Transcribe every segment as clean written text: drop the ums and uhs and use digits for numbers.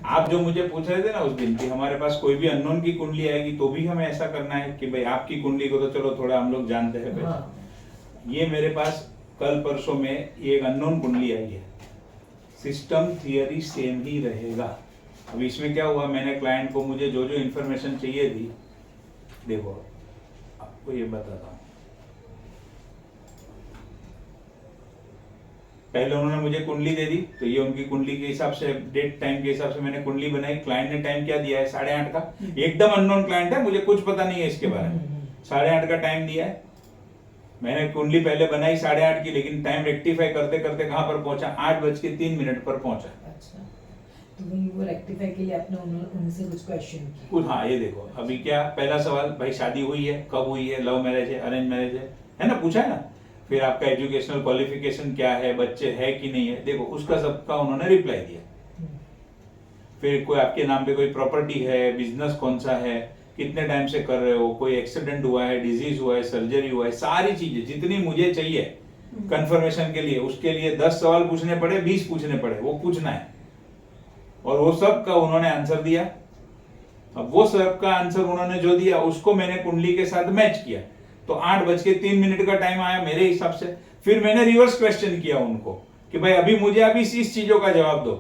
आप जो मुझे पूछ रहे थे ना उस दिन कि हमारे पास कोई भी अननोन की कुंडली आएगी तो भी हमें ऐसा करना है कि भाई आपकी कुंडली को तो चलो थोड़ा हम लोग जानते हैं पहले। ये मेरे पास कल परसों में ये एक अननोन कुंडली आई है, सिस्टम थियरी सेम ही रहेगा। अब इसमें क्या हुआ, मैंने क्लाइंट को मुझे जो जो इन्फॉर्मेशन चाहिए थी, देखो आपको ये बताता हूँ। पहले उन्होंने मुझे कुंडली दे दी, तो ये उनकी कुंडली के हिसाब से डेट टाइम के हिसाब से मैंने कुंडली बनाई। क्लाइंट ने टाइम क्या दिया है 8:30 का, एकदम अननोन क्लाइंट है, मुझे कुछ पता नहीं है इसके बारे में। 8:30 का टाइम दिया है, मैंने कुंडली पहले बनाई 8:30 की, लेकिन टाइम रेक्टिफाई करते करते कहां पर पहुंचा, 8:03 पर पहुंचा। अच्छा, तो वही वो रेक्टिफाई के लिए आपने उनसे कुछ क्वेश्चन किया? कुछ, हाँ ये देखो अभी क्या, पहला सवाल भाई शादी हुई है, कब हुई है, लव मैरिज है, अरेंज मैरिज है ना, पूछा है ना। फिर आपका एजुकेशनल क्वालिफिकेशन क्या है, बच्चे है कि नहीं है, देखो उसका सबका उन्होंने रिप्लाई दिया। फिर कोई आपके नाम पे कोई प्रॉपर्टी है, बिजनेस कौन सा है, कितने टाइम से कर रहे हो, कोई एक्सीडेंट हुआ है, डिजीज हुआ है, सर्जरी हुआ है, सारी चीजें जितनी मुझे चाहिए कंफर्मेशन के लिए, उसके लिए 10 सवाल पूछने पड़े, 20 पूछने पड़े, वो पूछना है। और वो सब का उन्होंने आंसर दिया। अब वो सब का आंसर उन्होंने जो दिया उसको मैंने कुंडली के साथ मैच किया, तो 8:03 का टाइम आया मेरे हिसाब से। फिर मैंने रिवर्स क्वेश्चन किया उनको कि भाई अभी मुझे आप इस चीजों का जवाब दो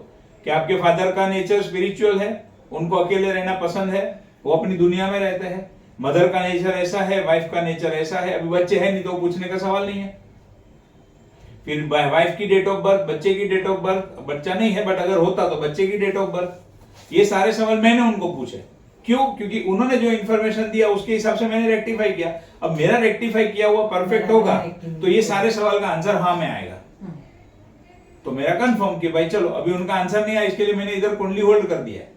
कि आपके फादर का नेचर स्पिरिचुअल है, उनको अकेले रहना पसंद है, वो अपनी दुनिया में रहते हैं। मदर का नेचर ऐसा है, वाइफ का नेचर ऐसा है, अभी बच्चे है नहीं तो पूछने का सवाल नहीं है। फिर वाइफ की डेट ऑफ बर्थ, बच्चे की डेट ऑफ बर्थ, बच्चा नहीं है बट अगर होता तो बच्चे की डेट ऑफ बर्थ, ये सारे सवाल मैंने उनको पूछे। क्यों? क्योंकि उन्होंने जो इन्फॉर्मेशन दिया उसके हिसाब से मैंने रेक्टिफाई किया। अब मेरा रेक्टिफाई किया हुआ परफेक्ट होगा तो ये सारे सवाल का आंसर हाँ में आएगा। तो मेरा कंफर्म कि भाई चलो अभी उनका आंसर नहीं आया, इसके लिए मैंने इधर कुंडली होल्ड कर दिया है।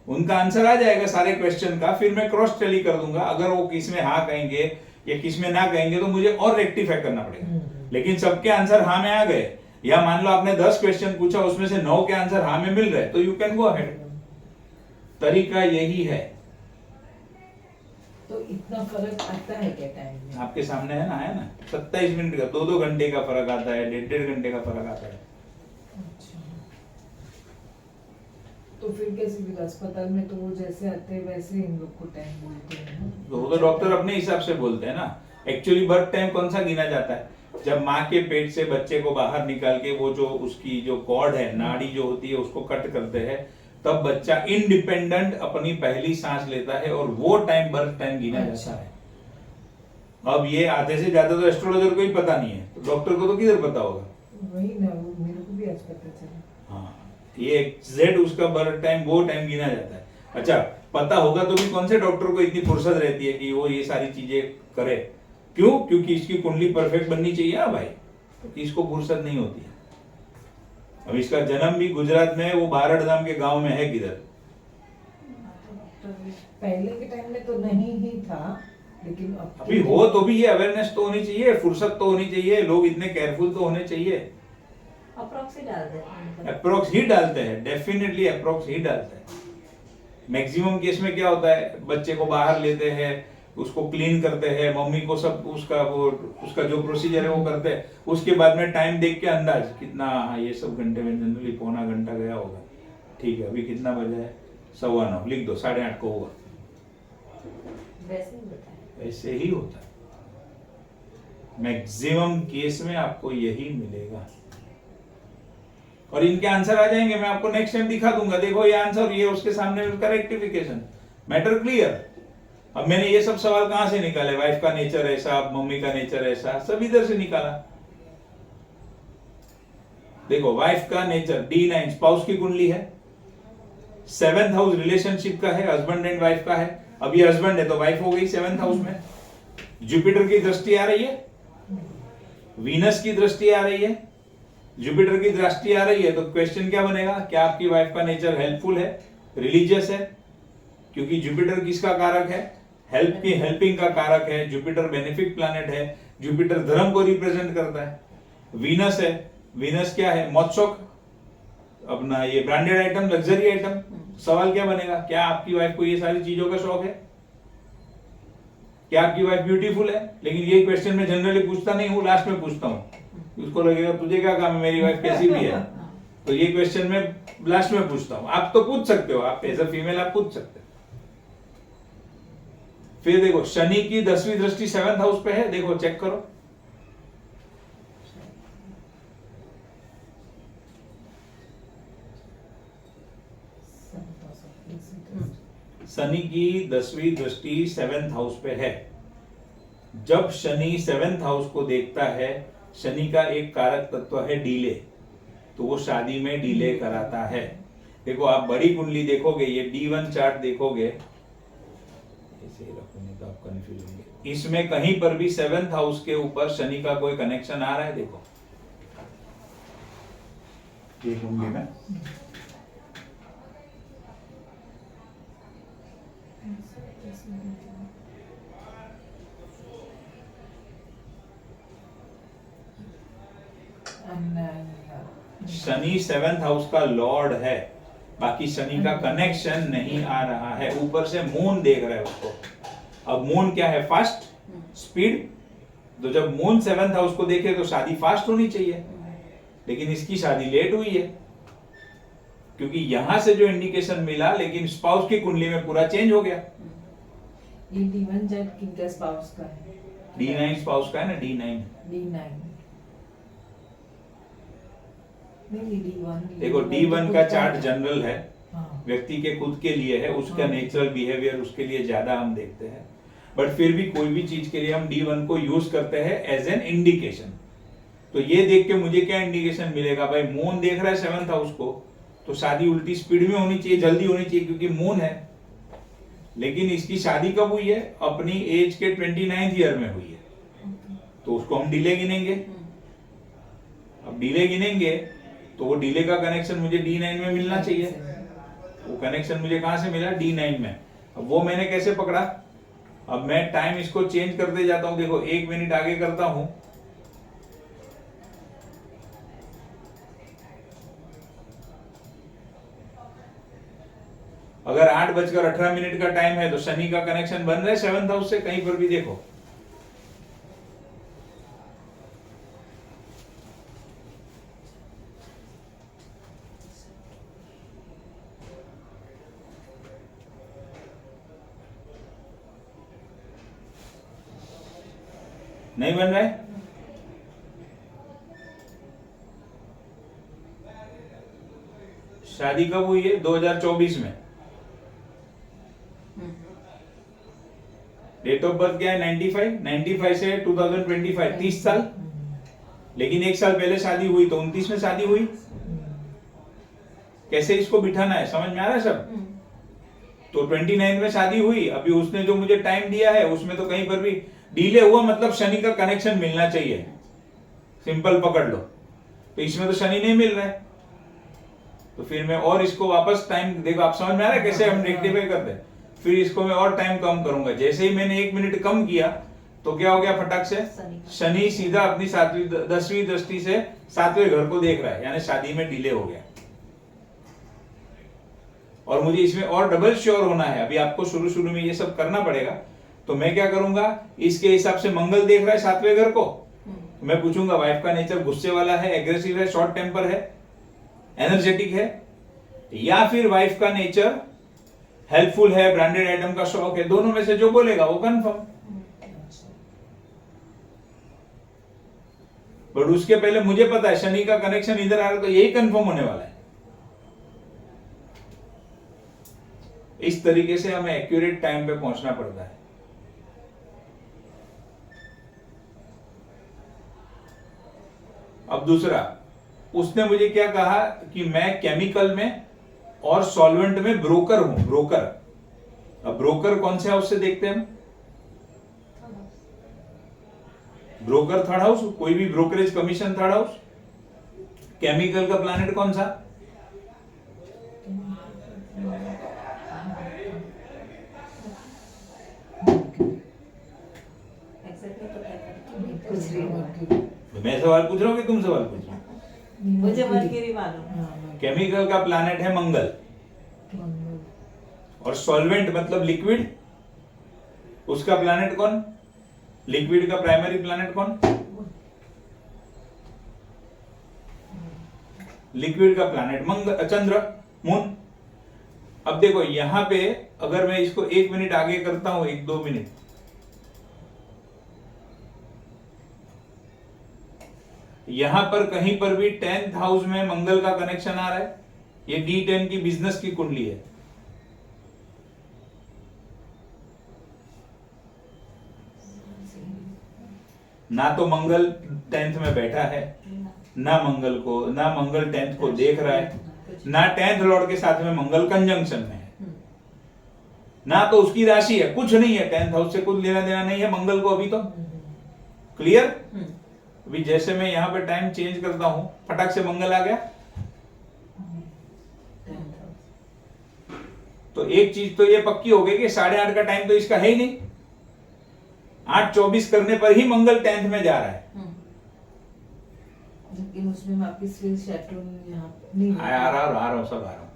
उनका आंसर आ जाएगा सारे क्वेश्चन का, फिर मैं क्रॉस टैली कर दूंगा। अगर वो किसमें हाँ कहेंगे या किसमें ना कहेंगे तो मुझे और रेक्टिफाई करना पड़ेगा। लेकिन सबके आंसर हाँ में आ गए, या मान लो आपने 10 क्वेश्चन पूछा उसमें से 9 के आंसर हाँ में मिल रहे, तो यू कैन गो अहेड। तरीका यही है। तो इतना फर्क आता है क्या टाइम में? आपके सामने है ना, आया ना, 27 मिनट का, 2-2 घंटे का फर्क आता है, 1.5 घंटे का फर्क आता है। अच्छा, तो फिर कैसे? फिर अस्पताल में तो वो जैसे आते हैं वैसे इन लोग को टाइम बोलते हैं ना? तो वो तो डॉक्टर अपने हिसाब से बोलते हैं ना। एक्चुअली बर्थ टाइम कौन सा गिना जाता है? जब माँ के पेट से बच्चे को बाहर निकाल के वो जो उसकी जो कॉर्ड है, नाड़ी जो होती है, उसको कट करते हैं, तब बच्चा इंडिपेंडेंट अपनी पहली सांस लेता है और वो टाइम बर्थ टाइम गिना जाता है। अब ये आधे से ज्यादा तो एस्ट्रोलॉजर को ही पता नहीं है, तो डॉक्टर को तो किधर पता होगा? वही ना, वो मेरे को भी आज पता चला। हाँ, ये एग्जैक्ट उसका बर्थ टाइम वो टाइम गिना जाता है। अच्छा, पता होगा तो भी कौन से डॉक्टर को इतनी फुर्सत रहती है कि वो ये सारी चीजें करे? क्यों? क्योंकि इसकी कुंडली परफेक्ट बननी चाहिए ना भाई, तो इसको फुर्सत नहीं होती है। अब इसका जन्म भी गुजरात में, वो बारड़ नाम के गांव में है। किधर? पहले के टाइम में तो नहीं ही था, लेकिन अभी हो तो भी ये अवेयरनेस तो होनी चाहिए, फुर्सत तो होनी चाहिए, लोग इतने केयरफुल तो होने चाहिए। अप्रॉक्स ही डालते हैं, अप्रोक्स ही डालते हैं, डेफिनेटली अप्रोक्स ही डालते हैं। मैक्सिमम केस में क्या होता है, बच्चे को बाहर लेते हैं, उसको क्लीन करते हैं, मम्मी को सब उसका जो प्रोसीजर है वो करते हैं। उसके बाद में टाइम देख के अंदाज कितना, हाँ ये सब घंटे में जनरली पौना घंटा गया होगा। ठीक है, अभी कितना बजा है? 9:15, लिख दो, 8:30 को होगा। वैसे ही होता है। ऐसे ही होता है, मैक्सिमम केस में आपको यही मिलेगा। और इनके आंसर आ जाएंगे, मैं आपको नेक्स्ट टाइम दिखा दूंगा, देखो ये आंसर, ये उसके सामने उसका रेक्टिफिकेशन, मैटर क्लियर। अब मैंने ये सब सवाल कहां से निकाले? वाइफ का नेचर ऐसा, मम्मी का नेचर ऐसा, सब इधर से निकाला। देखो वाइफ का नेचर D9 स्पाउस की कुंडली है, 7th हाउस रिलेशनशिप का है, हस्बैंड एंड वाइफ का है। अब ये हस्बैंड है तो वाइफ हो गई 7th हाउस में। जुपिटर की दृष्टि आ रही है, वीनस की दृष्टि आ रही है, जुपिटर की दृष्टि आ रही है, तो क्वेश्चन क्या बनेगा? क्या आपकी वाइफ का नेचर हेल्पफुल है, रिलीजियस है? क्योंकि जुपिटर किसका कारक है? हेल्पिंग का कारक है। जुपिटर बेनिफिक प्लैनेट है, जुपिटर धर्म को रिप्रेजेंट करता है। वीनस है, वीनस क्या है? मौत, अपना ये ब्रांडेड आइटम, लग्जरी आइटम। सवाल क्या बनेगा? क्या आपकी वाइफ को ये सारी चीजों का शौक है? क्या आपकी वाइफ ब्यूटीफुल है? लेकिन ये क्वेश्चन मैं जनरली पूछता नहीं हूँ, लास्ट में पूछता हूँ। उसको लगेगा तुझे क्या काम है, मेरी वाइफ कैसी भी है। तो ये क्वेश्चन मैं लास्ट में पूछता हूं, आप तो पूछ सकते हो, आप एज अ फीमेल आप पूछ सकते हो। फिर देखो शनि की 10वीं दृष्टि 7th हाउस पे है, देखो चेक करो। शनि की 10वीं दृष्टि 7th हाउस पे है। जब शनि 7th हाउस को देखता है, शनि का एक कारक तत्व है डीले, तो वो शादी में डीले कराता है। देखो आप बड़ी कुंडली देखोगे, ये D1 चार्ट देखोगे, ऐसे ही रखोगे तो आप कंफ्यूज होंगे। इसमें कहीं पर भी 7th हाउस के ऊपर शनि का कोई कनेक्शन आ रहा है? देखो ये कुंडली में शनि 7th हाउस का लॉर्ड है, बाकी शनि का कनेक्शन नहीं आ रहा है। ऊपर से मून देख रहा है उसको। अब मून क्या है? Fast speed. तो जब मून 7th हाउस को देखे तो शादी फास्ट होनी चाहिए, लेकिन इसकी शादी लेट हुई है, क्योंकि यहां से जो इंडिकेशन मिला, लेकिन स्पाउस की कुंडली में पूरा चेंज हो गया। ये D1 जेट किनका स्पाउस का है? D9 स्पाउस का है ना, D9। D9 नहीं, D1 देखो D1 का चार्ट जनरल है, हाँ। व्यक्ति के खुद के लिए है, उसका हाँ। नेचुरल बिहेवियर उसके लिए ज्यादा हम देखते हैं। बट फिर भी कोई भी चीज के लिए हम D1 को यूज करते हैं एज एन इंडिकेशन। तो ये देख के मुझे क्या इंडिकेशन मिलेगा? भाई मून देख रहा है 7th हाउस को, तो शादी उल्टी स्पीड में होनी चाहिए, जल्दी होनी चाहिए, क्योंकि मून है। लेकिन इसकी शादी कब हुई है? अपनी एज के 29th ईयर में हुई है, तो उसको हम डिले गिनेंगे। अब डिले गिनेंगे तो वो डिले का कनेक्शन मुझे D9 में मिलना चाहिए। वो कनेक्शन मुझे कहां से मिला? D9 में। अब वो मैंने कैसे पकड़ा? अब मैं टाइम इसको चेंज करते जाता हूं। देखो 1 मिनट आगे करता हूं, अगर 8:18 का टाइम है तो शनि का कनेक्शन बन रहा है 7th हाउस से। कहीं पर भी देखो, नहीं बन रहा है। शादी कब हुई है? 2024 में। डेट ऑफ बर्थ क्या है? 95 से 2025, 30 साल। लेकिन 1 साल पहले शादी हुई तो 29 में शादी हुई। कैसे इसको बिठाना है, समझ में आ रहा है सब? तो 29 में शादी हुई, अभी उसने जो मुझे टाइम दिया है उसमें तो कहीं पर भी डिले हुआ, मतलब शनि का कनेक्शन मिलना चाहिए। सिंपल पकड़ लो। तो इसमें तो शनि नहीं मिल रहा है, तो फिर मैं और इसको वापस टाइम, देखो आप समझ में आ रहा है कैसे हम रेक्टिफाई करते हैं। फिर इसको मैं और टाइम कम करूंगा। जैसे ही मैंने 1 मिनट कम किया तो क्या हो गया? फटाक से शनि सीधा अपनी 10वीं दृष्टि से 7वें घर को देख रहा है, यानी शादी में डिले हो गया। और मुझे इसमें और डबल श्योर होना है। अभी आपको शुरू शुरू में ये सब करना पड़ेगा। तो मैं क्या करूंगा? इसके हिसाब से मंगल देख रहा है 7वें घर को, मैं पूछूंगा वाइफ का नेचर गुस्से वाला है, एग्रेसिव है, शॉर्ट टेम्पर है, एनर्जेटिक है, या फिर वाइफ का नेचर हेल्पफुल है, ब्रांडेड आइटम का शौक है। दोनों में से जो बोलेगा वो कंफर्म। बट उसके पहले मुझे पता है शनि का कनेक्शन इधर आ रहा है, तो यही कंफर्म होने वाला है। इस तरीके से हमें एक्यूरेट टाइम पे पहुंचना पड़ता है। अब दूसरा, उसने मुझे क्या कहा कि मैं केमिकल में और सॉल्वेंट में ब्रोकर हूं। ब्रोकर, अब ब्रोकर कौन से हाउस से देखते हैं हम? ब्रोकर 3rd हाउस, कोई भी brokerage commission 3rd house. Chemical का प्लैनेट कौन सा? मैं सवाल पूछ रहा हूँ कि तुम सवाल पूछ रहे हो? मुझे मरकरी मालूम। केमिकल का प्लैनेट है मंगल, और सॉल्वेंट मतलब लिक्विड, उसका प्लैनेट कौन? लिक्विड का प्राइमरी प्लैनेट कौन? लिक्विड का प्लैनेट मंगल, चंद्र, मून। अब देखो यहां पे अगर मैं इसको 1 मिनट आगे करता हूं, 1-2 मिनट, यहां पर कहीं पर भी 10th हाउस में मंगल का कनेक्शन आ रहा है। ये D10 की बिजनेस की कुंडली है। ना तो मंगल 10th में बैठा है, ना मंगल 10th को देख रहा है, ना 10th लॉर्ड के साथ में मंगल कंजंक्शन में है, ना तो उसकी राशि है, कुछ नहीं है। 10th हाउस से कुछ लेना देना नहीं है मंगल को अभी तो। क्लियर? अभी जैसे मैं यहां पे टाइम चेंज करता हूं, फटाक से मंगल आ गया। तो एक चीज तो ये पक्की हो गई कि 8:30 का टाइम तो इसका है ही नहीं। 8:24 करने पर ही मंगल 10th में जा रहा है। लेकिन उसमें वापस फिर सैटर्न यहाँ नहीं आ रहा हूं, सब आ रहा हूं।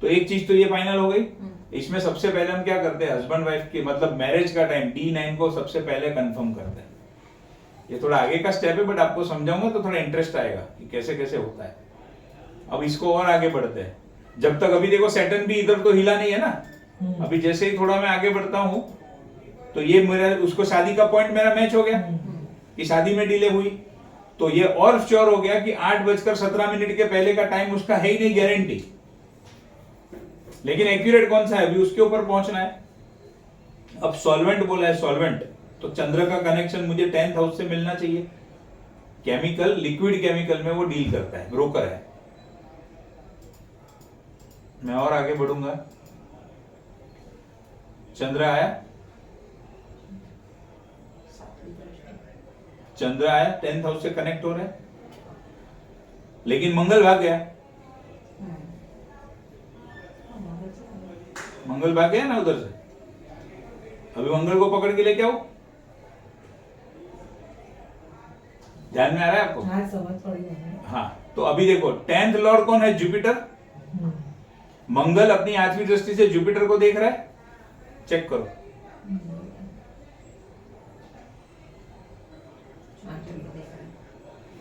तो एक चीज तो ये फाइनल हो गई। इसमें सबसे पहले हम क्या करते हैं, हस्बैंड वाइफ के मतलब मैरिज का टाइम D9 को सबसे पहले कंफर्म करते हैं। ये थोड़ा आगे का स्टेप है, बट आपको समझाऊंगा तो थोड़ा इंटरेस्ट आएगा कि कैसे कैसे होता है। अब इसको और आगे बढ़ते हैं। जब तक अभी देखो सैटर्न भी इधर तो हिला नहीं है ना। अभी जैसे ही थोड़ा मैं आगे बढ़ता हूं तो ये मेरा उसको शादी का पॉइंट मेरा मैच हो गया कि शादी में डिले हुई। तो ये और श्योर हो गया कि 8:17 के पहले का टाइम उसका है ही नहीं, गारंटी। लेकिन एक्यूरेट कौन सा है, अभी उसके ऊपर पहुंचना है। अब सॉल्वेंट बोला है, सॉल्वेंट तो चंद्र का कनेक्शन मुझे 10th हाउस से मिलना चाहिए। केमिकल, लिक्विड केमिकल में वो डील करता है, ब्रोकर है। मैं और आगे बढ़ूंगा। चंद्र आया, चंद्र आया 10th हाउस से कनेक्ट हो रहा है, लेकिन मंगल भाग गया। मंगल भाग गया ना उधर से। अभी मंगल को पकड़ के लेके आओ। ध्यान में आ रहा है आपको? हाँ, समझ पड़ी मैंने। हाँ, तो अभी देखो 10th लॉर्ड कौन है, जुपिटर। मंगल अपनी 8वीं दृष्टि से जुपिटर को देख रहा है। चेक करो।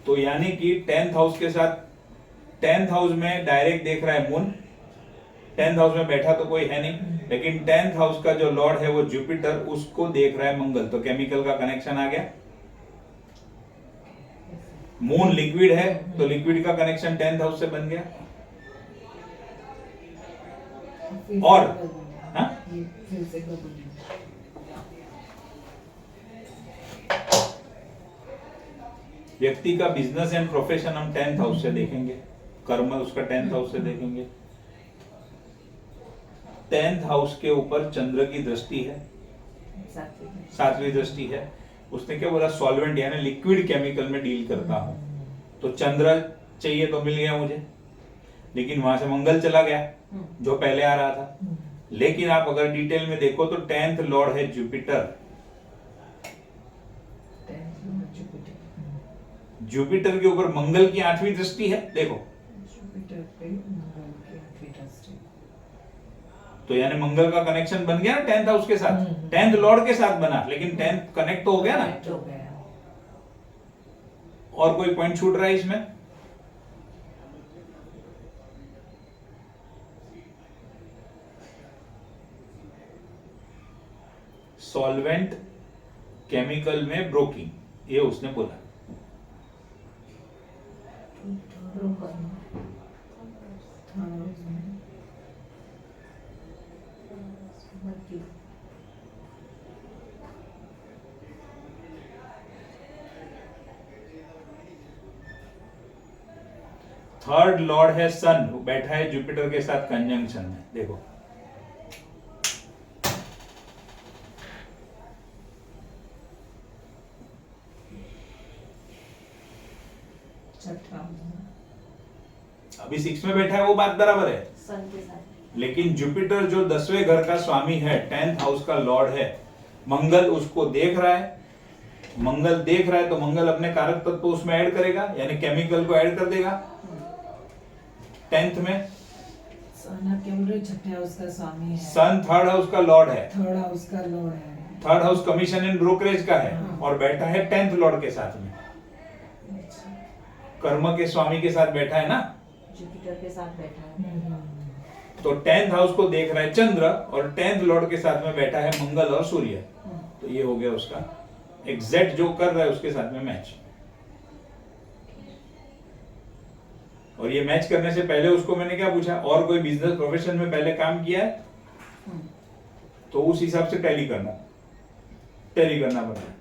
तो यानी कि 10th हाउस के साथ 10th हाउस में डायरेक्ट देख रहा है मून। 10th हाउस में बैठा तो कोई है नहीं, लेकिन 10th हाउस का जो लॉर्ड है वो जुपिटर, उसको देख रहा है मंगल। तो केमिकल का कनेक्शन आ गया। मून लिक्विड है तो लिक्विड का कनेक्शन 10th हाउस से बन गया। और हाँ? फिर से कबूल। व्यक्ति का बिजनेस एंड प्रोफेशन हम 10th हाउस से देखेंगे, कर्म उसका 10th हाउस से देखेंगे। 10th हाउस के ऊपर चंद्र की दृष्टि है, 7वीं दृष्टि है। उसने क्या बोला, सॉल्वेंट यानी लिक्विड केमिकल में डील करता हूं। तो चंद्र चाहिए तो मिल गया मुझे, लेकिन वहां से मंगल चला गया जो पहले आ रहा था। लेकिन आप अगर डिटेल में देखो तो 10th लॉर्ड है जुपिटर। जुपिटर के ऊपर मंगल की 8वीं दृष्टि है, देखो। जुपिटर पे मंगल की 8वीं दृष्टि। तो यानी मंगल का कनेक्शन बन गया ना 10th हाउस के साथ। 10th लॉर्ड के साथ बना, लेकिन 10th कनेक्ट तो हो गया ना। हो गया। और कोई पॉइंट छूट रहा है इसमें? सॉल्वेंट केमिकल में ब्रोकिंग, ये उसने बोला। थर्ड लॉर्ड है सन, वो बैठा है जुपिटर के साथ कंजंक्शन में, देखो। अभी 6 में बैठा है, वो बात बराबर है। सन के साथ। लेकिन जुपिटर जो 10वें घर का स्वामी है, 10th हाउस का लॉर्ड है, मंगल उसको देख रहा है। मंगल देख रहा है तो मंगल अपने कारक तत्व तो उसमें ऐड करेगा, यानी केमिकल को ऐड कर देगा 10th में। सन क्या बोल रहे, छठे हाउस का स्वामी है। सन 3rd हाउस का लॉर्ड है। 3rd हाउस का लॉर्ड है। 3rd house commission and brokerage का है, और बैठा है 10th लॉर्ड के साथ में। कर्म के स्वामी के साथ बैठा है ना, जुपिटर के साथ बैठा है। तो 10th हाउस को देख रहा है चंद्र और 10th लॉर्ड के साथ में बैठा है मंगल और सूर्य। तो ये हो गया उसका एग्जैक्ट जो कर रहा है उसके साथ में मैच। और ये मैच करने से पहले उसको मैंने क्या पूछा, और कोई बिजनेस प्रोफेशन में पहले काम किया है? तो उस हिसाब से टैली करना पड़ता है,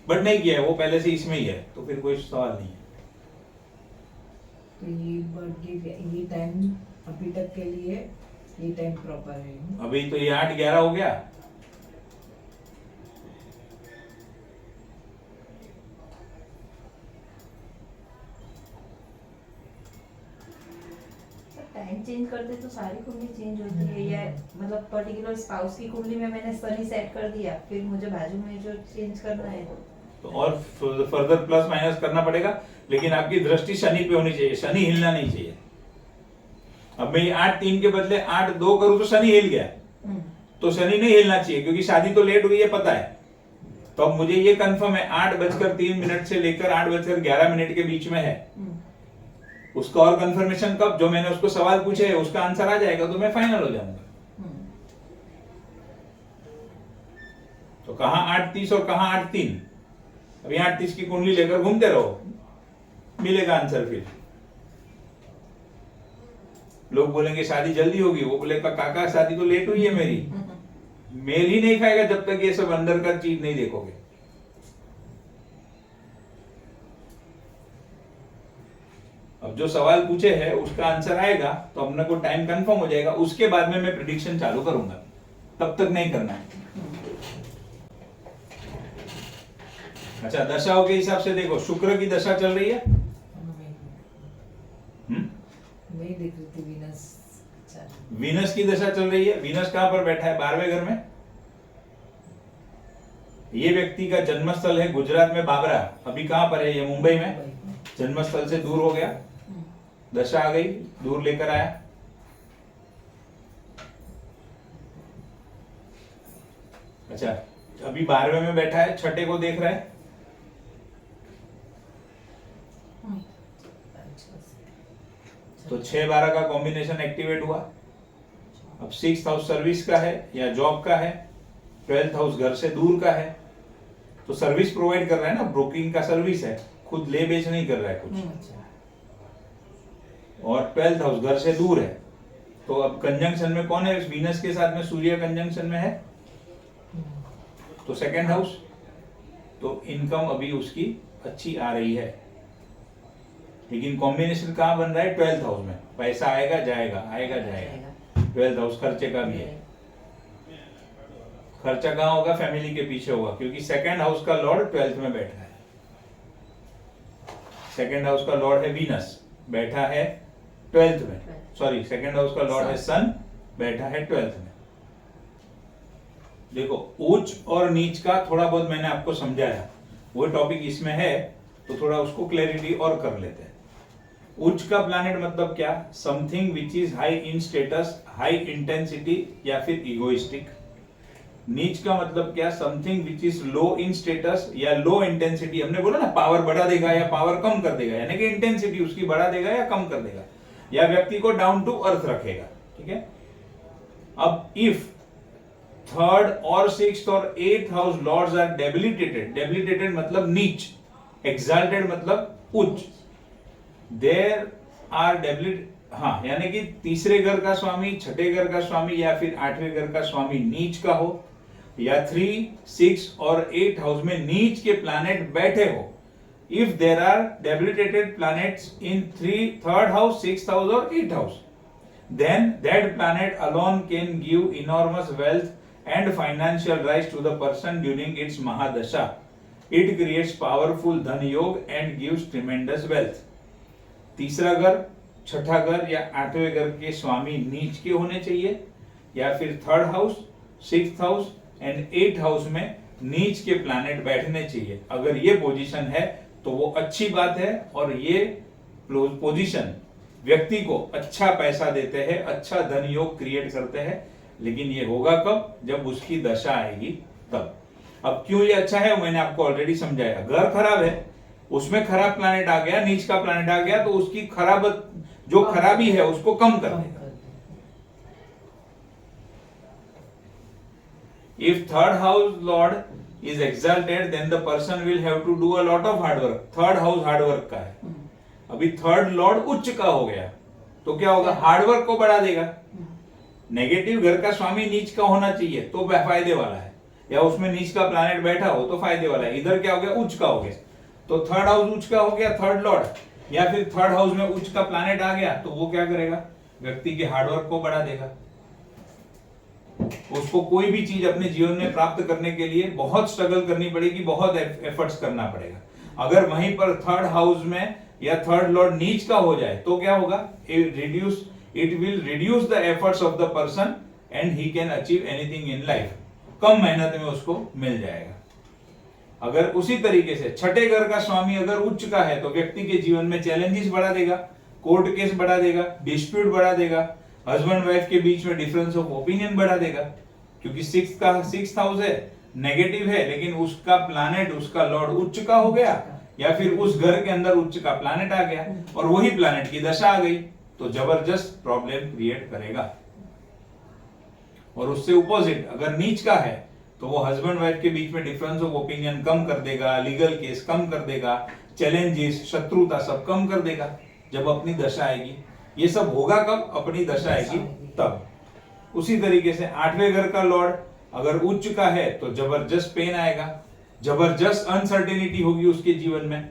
बट नहीं किया है, वो पहले से इसमें ही है, तो फिर कोई सवाल नहीं है। तो ये टाइम अभी तक के लिए ये टाइम प्रॉपर है। अभी तो ये 8-11 हो गया। टाइम चेंज करते तो सारी कुंडली चेंज होती है, या मतलब पर्टिकुलर स्पाउस की कुंडली में मैंने शनि सेट कर दिया, फिर मुझे बाजू में जो चेंज करना है तो और फर्दर प्लस माइनस करना पड़ेगा, लेकिन आपकी दृष्टि शनि पे होनी चाहिए, शनि हिलना नहीं चाहिए। अब मैं 8-3 के बदले 8-2 करूं तो शनि हिल गया, तो शनि नहीं हिलना चाहिए, क्योंकि शादी तो लेट हुई है पता है। तो अब मुझे ये कंफर्म है 8:03 से लेकर 8:11 के बीच में है। उसका और कंफर्मेशन कब, जो मैंने उसको सवाल पूछे है उसका आंसर आ जाएगा तो मैं फाइनल हो जाऊंगा। तो कहां 8:30 और कहां 8:03, अभी 8:30 की कुंडली लेकर घूमते रहो, मिलेगा आंसर। फिर लोग बोलेंगे शादी जल्दी होगी, वो बोलेगा काका शादी तो लेट हुई है मेरी। मेल ही नहीं खाएगा जब तक ये सब अंदर का चीज नहीं देखोगे। अब जो सवाल पूछे है उसका आंसर आएगा तो अपने को टाइम कंफर्म हो जाएगा, उसके बाद में मैं प्रेडिक्शन चालू करूंगा, तब तक नहीं करना है। अच्छा, दशाओं के हिसाब से देखो, शुक्र की दशा चल रही है। मैं देख रही थी वीनस। वीनस की दशा चल रही है। वीनस कहां पर बैठा है? 12वें घर में। ये व्यक्ति का जन्मस्थल है गुजरात में बाबरा। अभी कहां पर है? ये मुंबई में। जन्मस्थल से दूर हो गया, दशा आ गई, दूर लेकर आया। अच्छा, अभी 12वें में बैठा है, छठे को देख रहा है। तो 6-12 का कॉम्बिनेशन एक्टिवेट हुआ। अब 6th हाउस सर्विस का है या जॉब का है, 12th हाउस घर से दूर का है। तो सर्विस प्रोवाइड कर रहा है ना, ब्रोकिंग का सर्विस है, खुद ले बेच नहीं कर रहा है कुछ। और 12th हाउस घर से दूर है। तो अब कंजंक्शन में कौन है? वीनस के साथ में सूर्य कंजंक्शन में है, तो 2nd हाउस। तो इनकम अभी उसकी अच्छी आ रही है, लेकिन कॉम्बिनेशन कहां बन रहा है? 12th हाउस में। पैसा आएगा जाएगा, आएगा जाएगा। 12th हाउस खर्चे का भी है। खर्चा कहां होगा? फैमिली के पीछे होगा, क्योंकि 2nd हाउस का लॉर्ड 12th में बैठा है। 2nd हाउस का लॉर्ड है वीनस, बैठा है 12th में। सॉरी, 2nd हाउस का लॉर्ड है सन, बैठा है 12th में। देखो, उच्च और नीच का थोड़ा बहुत मैंने आपको समझाया, वो टॉपिक इसमें है तो थोड़ा उसको क्लैरिटी और कर लेते हैं। उच्च का प्लैनेट मतलब क्या? Something which is high in status, high intensity या फिर इगोइस्टिक। नीच का मतलब क्या? Something which is low in status या लो इंटेंसिटी। हमने बोला ना, पावर बढ़ा देगा या पावर कम कर देगा, यानी कि इंटेंसिटी उसकी बढ़ा देगा या कम कर देगा, या व्यक्ति को डाउन टू अर्थ रखेगा। ठीक है। अब इफ 3rd और 6th और 8th house lords are debilitated, debilitated मतलब नीच, एक्साल्टेड मतलब उच्च, देयर आर डेबिलिट, हाँ, यानी कि तीसरे घर का स्वामी, छठे घर का स्वामी या फिर 8वें घर का स्वामी नीच का हो, या 3, 6 और 8 हाउस में नीच के प्लैनेट बैठे हो। If there are debilitated planets in 3rd house, 6th house और 8th house, then that planet alone can give enormous wealth and financial rise to the person during its mahadasha. It creates powerful dhan yog and gives tremendous wealth. तीसरा घर, छठा घर या 8वें घर के स्वामी नीच के होने चाहिए, या फिर 3rd house, 6th house and 8th house में नीच के प्लैनेट बैठने चाहिए। अगर ये पोजीशन है तो वो अच्छी बात है, और ये पोजीशन व्यक्ति को अच्छा पैसा देते हैं, अच्छा धन योग क्रिएट करते हैं। लेकिन ये होगा कब? जब उसकी दशा आएगी तब। अब क्यों ये अच्छा है मैंने आपको ऑलरेडी समझाया। घर खराब है, उसमें खराब प्लैनेट आ गया, नीच का प्लैनेट आ गया, तो उसकी जो खराबी है उसको कम कर देगा। If third house lord is exalted, then the person will have to do a lot of hard work. Third house hard work का है। अभी थर्ड लॉर्ड उच्च का हो गया, तो क्या होगा, हार्डवर्क को बढ़ा देगा। नेगेटिव घर का स्वामी नीच का होना चाहिए तो फायदे वाला है, या उसमें नीच का प्लैनेट बैठा हो तो फायदे वाला है। इधर क्या हो गया, उच्च का हो गया, तो थर्ड हाउस उच्च का हो गया, थर्ड लॉर्ड, या फिर थर्ड हाउस में उच्च का प्लैनेट आ गया, तो वो क्या करेगा, व्यक्ति के हार्डवर्क को बढ़ा देगा। उसको कोई भी चीज अपने जीवन में प्राप्त करने के लिए बहुत स्ट्रगल करनी पड़ेगी, बहुत एफर्ट्स करना पड़ेगा। अगर वहीं पर थर्ड हाउस में या थर्ड लॉर्ड नीच का हो जाए तो क्या होगा, it will reduce the efforts of the person and he can achieve anything in life. कम मेहनत में उसको मिल जाएगा। अगर उसी तरीके से छठे घर का स्वामी अगर उच्च का है तो व्यक्ति के जीवन में चैलेंजेस बढ़ा देगा, कोर्ट केस बढ़ा देगा, डिस्प्यूट बढ़ा देगा, हस्बैंड वाइफ के बीच में डिफरेंस ऑफ ओपिनियन बढ़ा देगा, क्योंकि सिक्स हाउस है, नेगेटिव है, लेकिन उसका प्लैनेट, उसका लॉर्ड उच्च का हो गया, या फिर उस घर के अंदर उच्च का प्लैनेट आ गया और वही प्लैनेट की दशा आ गई, तो जबरदस्त प्रॉब्लम क्रिएट करेगा। और उससे अपोजिट अगर नीच का है तो वो हस्बैंड वाइफ के बीच में डिफरेंस ऑफ ओपिनियन कम कर देगा, लीगल केस कम कर देगा, चैलेंजेस, शत्रुता सब कम कर देगा जब अपनी दशा आएगी। ये सब होगा कब, अपनी दशा आएगी तब। उसी तरीके से आठवें घर का लॉर्ड अगर उच्च का है तो जबरदस्त पेन आएगा, जबरदस्त अनसर्टेनिटी होगी उसके जीवन में।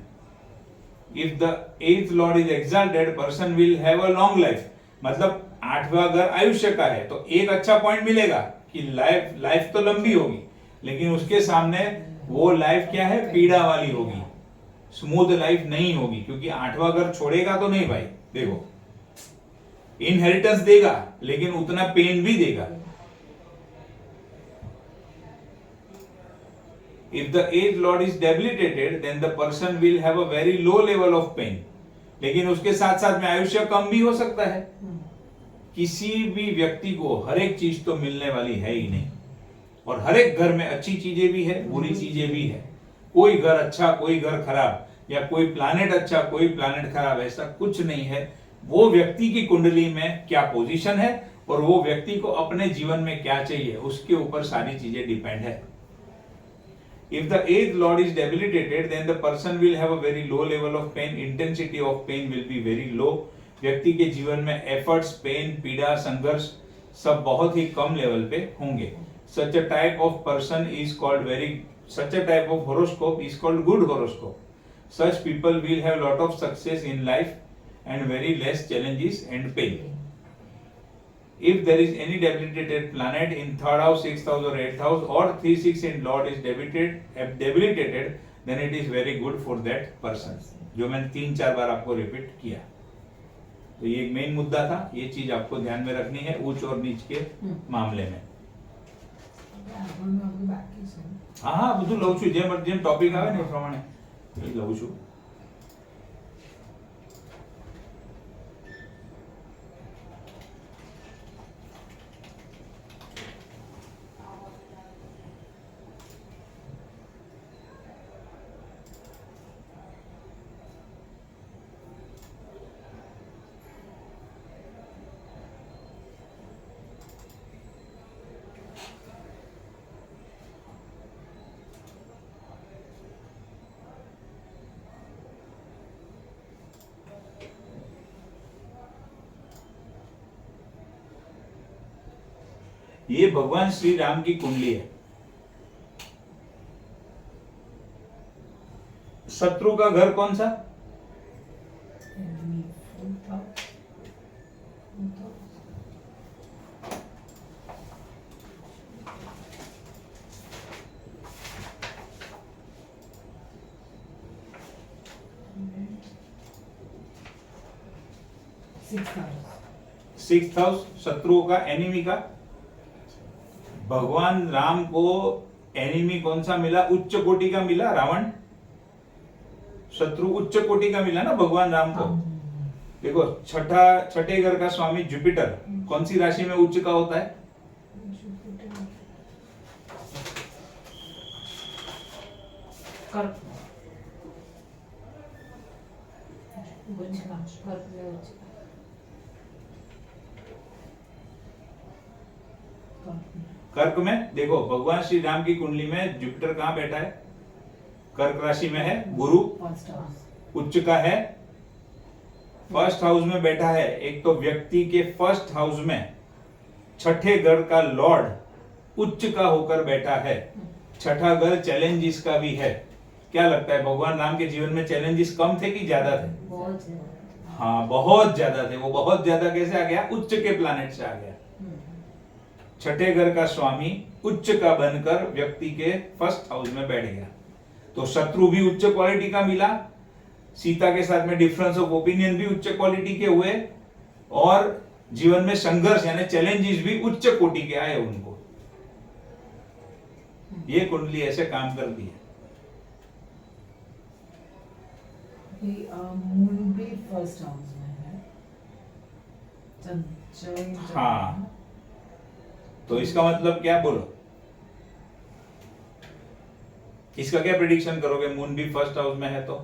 If the eighth Lord is exalted, person will have a long life, मतलब आठवां घर आयुष्य का है तो एक अच्छा पॉइंट मिलेगा कि लाइफ तो लंबी होगी, लेकिन उसके सामने वो लाइफ क्या है, पीड़ा वाली होगी, स्मूथ लाइफ नहीं होगी, क्योंकि आठवां घर छोड़ेगा तो नहीं भाई। देखो, इनहेरिटेंस देगा लेकिन उतना पेन भी देगा। If the eighth lord is debilitated, then the person will have a very low level of pain. लेकिन उसके साथ साथ में आयुष्य कम भी हो सकता है। किसी भी व्यक्ति को हर एक चीज तो मिलने वाली है ही नहीं, और हर एक घर में अच्छी चीजें भी है, बुरी चीजें भी है। कोई घर अच्छा, कोई घर खराब, या कोई प्लैनेट अच्छा, कोई प्लैनेट खराब, ऐसा कुछ नहीं है। वो व्यक्ति की कुंडली में क्या पोजीशन है और वो व्यक्ति को अपने जीवन में क्या चाहिए, उसके ऊपर सारी चीजें डिपेंड है। If the eighth lord is debilitated, then the person will have a very low level of pain. Intensity of pain will be very low. व्यक्ति के जीवन में एफर्ट्स, पेन, पीड़ा, संघर्ष सब बहुत ही कम लेवल पे होंगे। Such a type of person is called such a type of horoscope is called good horoscope. Such people will have lot of success in life and very less challenges and pain. If there is any debilitated planet in third house, sixth house or eighth house, or 3-6 in lord is debilitated, then it is very good for that person. जो मैंने 3-4 बार आपको repeat किया, तो ये एक main मुद्दा था। ये चीज आपको ध्यान में रखनी है उच्च और नीच के मामले में। हाँ हाँ, બધું લઉં છું, જેમ ટોપિક આવે ને એ પ્રમાણે એ લઉં છું। ये भगवान श्री राम की कुंडली है। शत्रु का घर कौन सा, सिक्स्थ हाउस, शत्रुओं का, एनिमी का। भगवान राम को एनिमी कौन सा मिला, उच्च कोटि का मिला, रावण। शत्रु उच्च कोटि का मिला ना भगवान राम को। देखो, छठे घर का स्वामी जुपिटर कौन सी राशि में उच्च का होता है, उच्च का कर्क में उच्च का कर्क में देखो, भगवान श्री राम की कुंडली में जुपिटर कहाँ बैठा है? कर्क राशि में है। गुरु फर्स्ट हाउस, उच्च का है, फर्स्ट हाउस में बैठा है। एक तो व्यक्ति के फर्स्ट हाउस में छठे घर का लॉर्ड उच्च का होकर बैठा है। छठा घर चैलेंजेस का भी है। क्या लगता है, भगवान राम के जीवन में चैलेंजेस कम थे कि ज्यादा थे? बहुत ज्यादा। हाँ, बहुत ज्यादा थे। वो बहुत ज्यादा कैसे आ गया? उच्च के प्लैनेट से आ गया। छठे घर का स्वामी उच्च का बनकर व्यक्ति के फर्स्ट हाउस में बैठ गया, तो शत्रु भी उच्च क्वालिटी का मिला, सीता के साथ में डिफरेंस ऑफ ओपिनियन भी उच्च क्वालिटी के हुए, और जीवन में संघर्ष यानी चैलेंजेस भी उच्च कोटि के आए उनको। ये कुंडली ऐसे काम करती है। मून भी फर्स्ट हाउस में है। हाँ, तो इसका मतलब क्या? बोलो, इसका क्या प्रेडिक्शन करोगे? मून भी फर्स्ट हाउस में है तो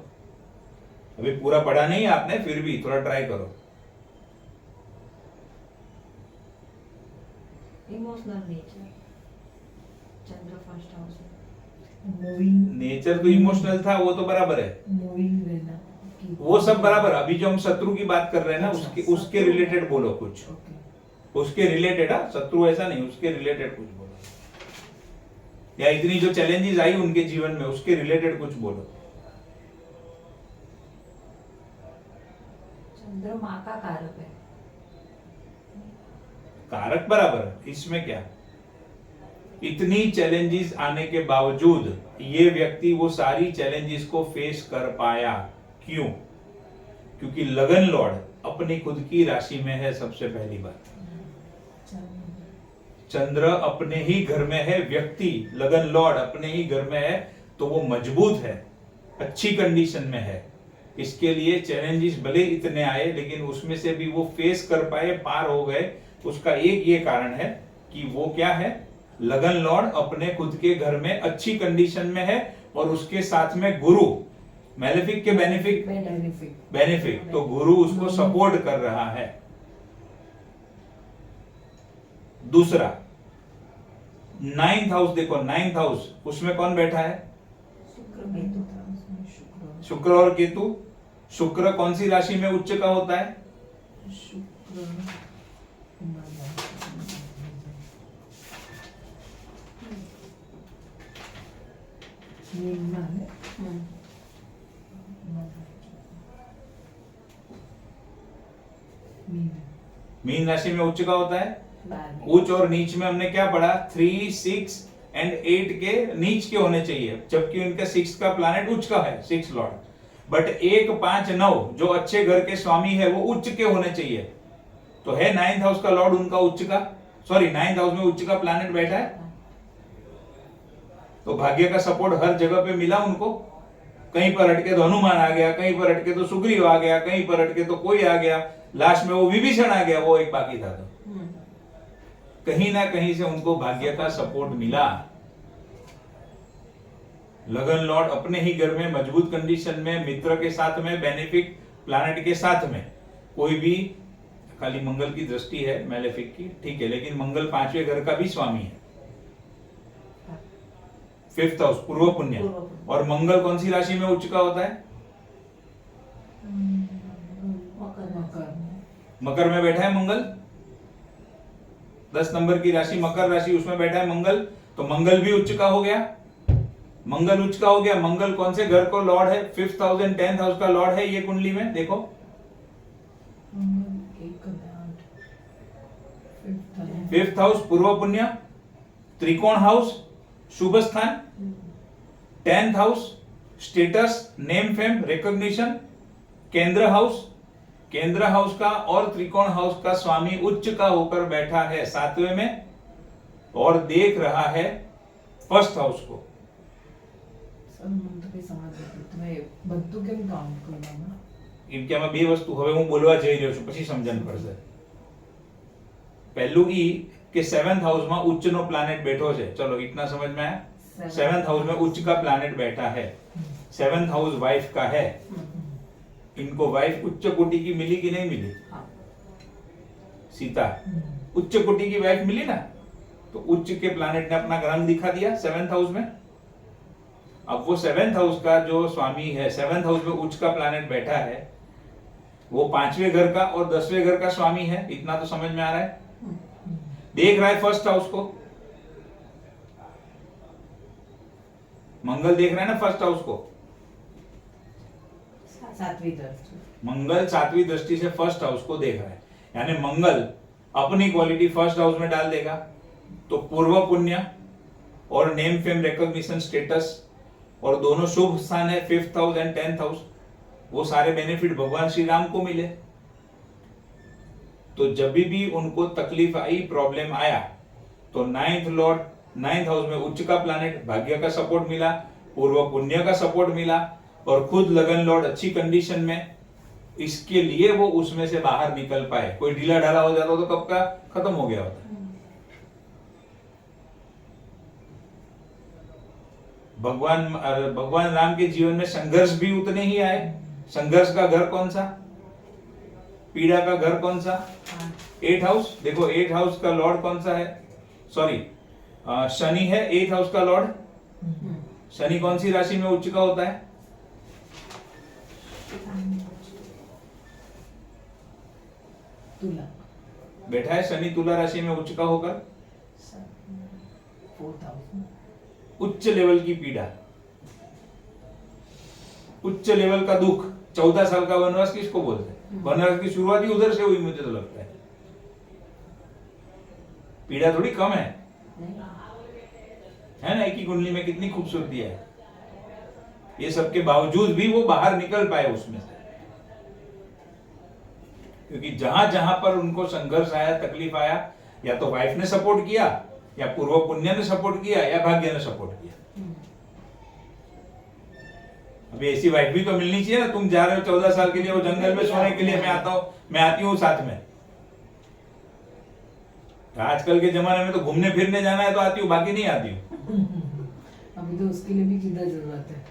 अभी पूरा पढ़ा नहीं है आपने, फिर भी थोड़ा ट्राई करो। इमोशनल नेचर, चंद्र फर्स्ट हाउस में। मूविंग, नेचर तो इमोशनल था, वो तो बराबर है, मूविंग रहना, वो सब बराबर। अभी जो हम शत्रु की बात कर रहे हैं ना, उसके रिलेटेड बोलो कुछ, ओके। उसके रिलेटेड। शत्रु ऐसा नहीं, उसके रिलेटेड कुछ बोलो, या इतनी जो चैलेंजेस आई उनके जीवन में उसके रिलेटेड कुछ बोलो। चंद्र माँ का कारक है। कारक बराबर है, इसमें क्या? इतनी चैलेंजेस आने के बावजूद ये व्यक्ति वो सारी चैलेंजेस को फेस कर पाया। क्यों? क्योंकि लगन लॉर्ड अपनी खुद की राशि में है। सबसे पहली बात, चंद्र अपने ही घर में है, व्यक्ति लगन लॉर्ड अपने ही घर में है, तो वो मजबूत है, अच्छी कंडीशन में है। इसके लिए चैलेंजेस भले इतने आए, लेकिन उसमें से भी वो फेस कर पाए, पार हो गए। उसका एक ये कारण है कि वो क्या है? लगन लॉर्ड अपने खुद के घर में अच्छी कंडीशन में है, और उसके साथ में गुरु मैलेफिक के बेनिफिक, तो गुरु उसको सपोर्ट कर रहा है। दूसरा, 9th हाउस देखो, 9th हाउस उसमें कौन बैठा है? शुक्र और केतु। शुक्र कौन सी राशि में उच्च का होता है? मीन राशि में उच्च का होता है। उच्च और नीच में हमने क्या पढ़ा? 3, 6 एंड 8 के नीच के होने चाहिए, जबकि इनका 6 का प्लैनेट उच्च का है, 6 लॉर्ड। बट 1, 5, 9 जो अच्छे घर के स्वामी है वो उच्च के होने चाहिए। तो है 9th हाउस का लॉर्ड उनका उच्च का, सॉरी 9th हाउस में उच्च का प्लैनेट बैठा है, तो भाग्य का सपोर्ट हर जगह पे मिला उनको। कहीं पर हटके तो हनुमान आ गया, कहीं पर हटके तो सुग्रीव आ गया, कहीं पर हटके तो कोई आ गया, लास्ट में वो विभीषण आ गया, वो एक बाकी था। तो कहीं ना कहीं से उनको भाग्य का सपोर्ट मिला। लगन लॉर्ड अपने ही घर में मजबूत कंडीशन में, मित्र के साथ में, बेनिफिक प्लैनेट के साथ में। कोई भी, खाली मंगल की दृष्टि है मैलेफिक की, ठीक है, लेकिन मंगल 5वें घर का भी स्वामी है, 5th हाउस पूर्व पुण्य। और मंगल कौन सी राशि में उच्च का होता है? मकर में बैठा है मंगल, 10 नंबर की राशि मकर राशि, उसमें बैठा है मंगल, तो मंगल भी उच्च का हो गया। मंगल उच्च का हो गया। मंगल कौन से घर को लॉर्ड है? 5th house and 10th house का लॉर्ड है ये कुंडली में। देखो 5th हाउस पूर्व पुण्य, त्रिकोण हाउस शुभ स्थान, 10th house status, name fame, recognition, केंद्र हाउस का और त्रिकोण हाउस का स्वामी उच्च का होकर बैठा है 7वें में, और देख रहा है 1st हाउस को। એમ કે આમાં બે વસ્તુ હવે હું બોલવા જઈ રહ્યો છું, પછી સમજણ પડશે। પહેલું ઈ કે 7th हाउस में उच्च नो प्लैनेट बैठो है, चलो इतना समझ में आया। 7th हाउस में उच्च का प्लैनेट बैठा है, 7th हाउस वाइफ का है, इनको वाइफ उच्च कोटि की मिली कि नहीं मिली? हाँ। सीता उच्च कोटि की वाइफ मिली ना, तो उच्च के प्लैनेट ने अपना रंग दिखा दिया 7th हाउस में। अब वो 7th हाउस का जो स्वामी है, 7th हाउस में उच्च का प्लैनेट बैठा है, वो 5वें घर का और 10वें घर का स्वामी है। इतना तो समझ में आ रहा है। देख रहा है फर्स्ट हाउस को, मंगल देख रहा है ना फर्स्ट हाउस को। 7वीं दृष्टि। मंगल 7वीं दृष्टि से फर्स्ट हाउस को देख रहा है, यानी मंगल अपनी क्वालिटी फर्स्ट हाउस में डाल देगा। तो पूर्व पुण्य और नेम फेम रिकॉग्निशन स्टेटस, और दोनों शुभ स्थान है 5th house and 10th house, वो सारे बेनिफिट भगवान श्री राम को मिले। तो जब भी उनको तकलीफ आई, प्रॉब्लम आया, तो 9th हाउस में उच्च का प्लैनेट, भाग्य का सपोर्ट मिला, पूर्व पुण्य का सपोर्ट मिला, और खुद लगन लॉर्ड अच्छी कंडीशन में, इसके लिए वो उसमें से बाहर निकल पाए। कोई ढीला ढाला हो जाता तो कब का खत्म हो गया होता। भगवान राम के जीवन में संघर्ष भी उतने ही आए। संघर्ष का घर कौन सा? पीड़ा का घर कौन सा? 8th house. देखो 8th हाउस का लॉर्ड कौन सा है? सॉरी, शनि है 8th हाउस का लॉर्ड। शनि कौन सी राशि में उच्च का होता है? तुला। बैठा है शनि तुला राशि में उच्च का होकर। 4th हाउस में। उच्च लेवल की पीड़ा, उच्च लेवल का दुख। 14 साल का वनवास किसको बोलते हैं? वनवास की शुरुआत ही उधर से हुई, मुझे तो लगता है। पीड़ा थोड़ी कम है ना? एक ही कुंडली में कितनी खूबसूरती है। ये सबके बावजूद भी वो बाहर निकल पाए उसमें से, क्योंकि जहां जहां पर उनको संघर्ष आया, तकलीफ आया, या तो वाइफ ने सपोर्ट किया, या पूर्व पुण्य ने सपोर्ट किया, या भाग्य ने सपोर्ट किया। अभी ऐसी वाइफ भी तो मिलनी चाहिए ना। तुम जा रहे हो 14 साल के लिए वो जंगल में सोने के लिए, मैं आती हूँ साथ में। आजकल के जमाने में तो घूमने फिरने जाना है तो आती हूँ, बाकी नहीं आती हूँ। अभी तो उसके लिए भी किधर जरूरत है?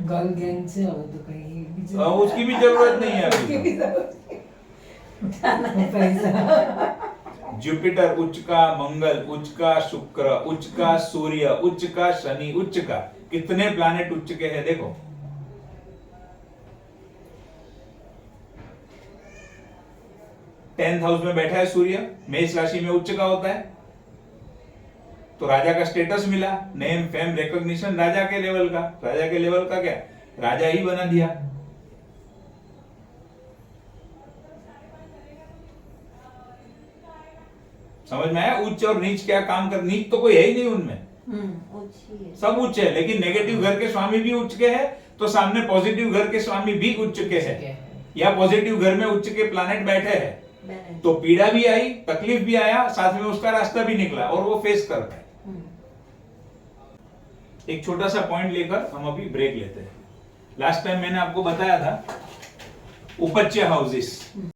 गर्ल गैंग से हो तो कहीं भी उसकी भी जरूरत नहीं है उसकी अभी। भी पैसा। जुपिटर उच्च का, मंगल उच्च का, शुक्र उच्च का, सूर्य उच्च का, शनि उच्च का, कितने प्लैनेट उच्च के हैं देखो। 10th हाउस में बैठा है सूर्य, मेष राशि में उच्च का होता है, तो राजा का स्टेटस मिला, नेम फेम रिकॉग्निशन राजा के लेवल का। राजा के लेवल का क्या, राजा ही बना दिया। समझ में आया? उच्च और नीच क्या काम कर? नीच तो कोई है ही नहीं उनमें, सब उच्च है। लेकिन नेगेटिव घर के स्वामी भी उच्च के हैं, तो सामने पॉजिटिव घर के स्वामी भी उच्च के हैं, या पॉजिटिव घर में उच्च के प्लैनेट बैठे हैं। तो पीड़ा भी आई, तकलीफ भी आया, साथ में उसका रास्ता भी निकला, और वो फेस कर पाए। एक छोटा सा पॉइंट लेकर हम अभी ब्रेक लेते हैं। लास्ट टाइम मैंने आपको बताया था उपच्य हाउसेस,